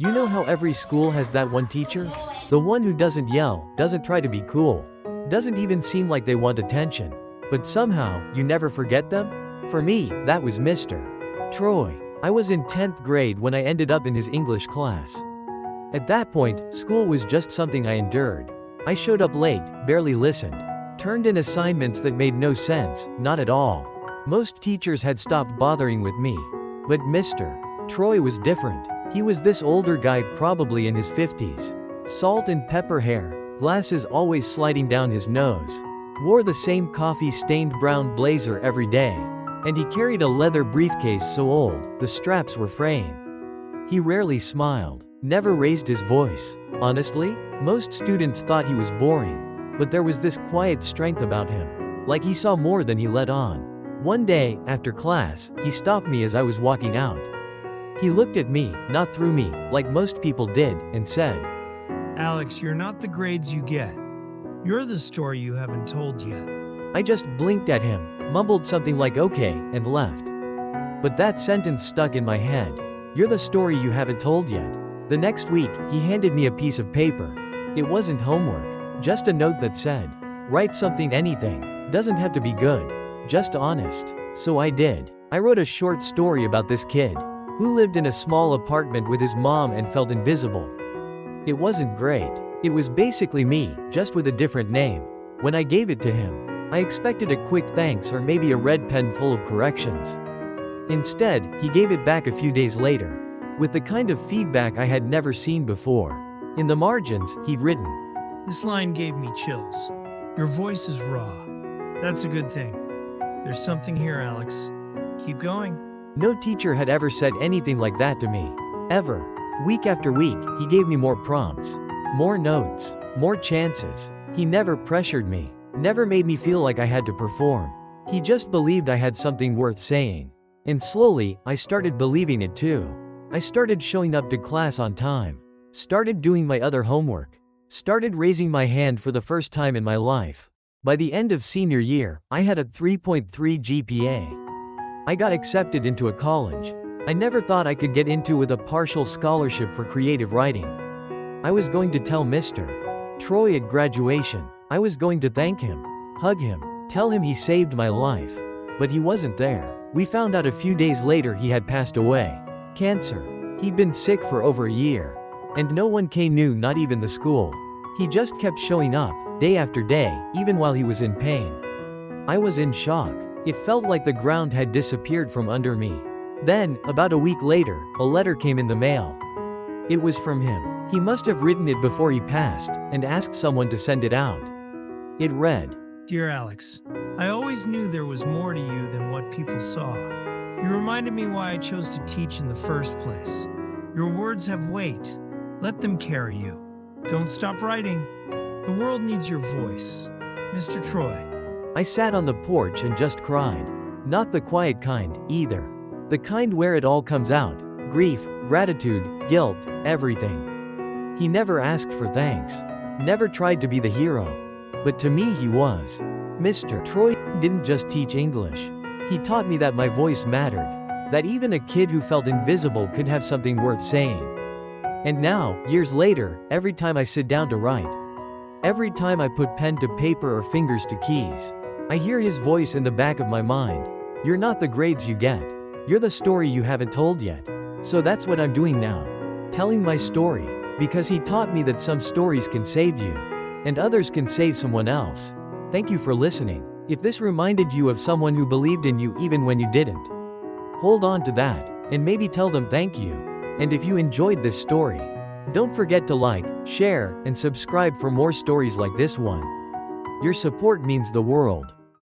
You know how every school has that one teacher? The one who doesn't yell, doesn't try to be cool, doesn't even seem like they want attention. But somehow, you never forget them? For me, that was Mr. Troy. I was in 10th grade when I ended up in his English class. At that point, school was just something I endured. I showed up late, barely listened, turned in assignments that made no sense, not at all. Most teachers had stopped bothering with me. But Mr. Troy was different. He was this older guy, probably in his 50s. Salt and pepper hair, glasses always sliding down his nose. Wore the same coffee-stained brown blazer every day. And he carried a leather briefcase so old, the straps were fraying. He rarely smiled, never raised his voice. Honestly, most students thought he was boring. But there was this quiet strength about him. Like he saw more than he let on. One day, after class, he stopped me as I was walking out. He looked at me, not through me, like most people did, and said, "Alex, you're not the grades you get. You're the story you haven't told yet." I just blinked at him, mumbled something like okay, and left. But that sentence stuck in my head. You're the story you haven't told yet. The next week, he handed me a piece of paper. It wasn't homework, just a note that said, write something, anything, doesn't have to be good, just honest. So I did. I wrote a short story about this kid who lived in a small apartment with his mom and felt invisible. It wasn't great. It was basically me, just with a different name. When I gave it to him, I expected a quick thanks or maybe a red pen full of corrections. Instead, he gave it back a few days later, with the kind of feedback I had never seen before. In the margins, he'd written, "This line gave me chills. Your voice is raw. That's a good thing. There's something here, Alex. Keep going." No teacher had ever said anything like that to me. Ever. Week after week, he gave me more prompts, more notes, more chances. He never pressured me, never made me feel like I had to perform. He just believed I had something worth saying. And slowly, I started believing it too. I started showing up to class on time, started doing my other homework, started raising my hand for the first time in my life. By the end of senior year, I had a 3.3 GPA. I got accepted into a college I never thought I could get into with a partial scholarship for creative writing. I was going to tell Mr. Troy at graduation. I was going to thank him, hug him, tell him he saved my life. But he wasn't there. We found out a few days later he had passed away. Cancer. He'd been sick for over a year. And no one knew, not even the school. He just kept showing up, day after day, even while he was in pain. I was in shock. It felt like the ground had disappeared from under me. Then, about a week later, a letter came in the mail. It was from him. He must have written it before he passed, and asked someone to send it out. It read, "Dear Alex, I always knew there was more to you than what people saw. You reminded me why I chose to teach in the first place. Your words have weight. Let them carry you. Don't stop writing. The world needs your voice. Mr. Troy." I sat on the porch and just cried. Not the quiet kind, either. The kind where it all comes out. Grief, gratitude, guilt, everything. He never asked for thanks. Never tried to be the hero. But to me he was. Mr. Troy didn't just teach English. He taught me that my voice mattered. That even a kid who felt invisible could have something worth saying. And now, years later, every time I sit down to write, every time I put pen to paper or fingers to keys, I hear his voice in the back of my mind. You're not the grades you get. You're the story you haven't told yet. So that's what I'm doing now. Telling my story. Because he taught me that some stories can save you. And others can save someone else. Thank you for listening. If this reminded you of someone who believed in you even when you didn't, hold on to that, and maybe tell them thank you. And if you enjoyed this story, don't forget to like, share, and subscribe for more stories like this one. Your support means the world.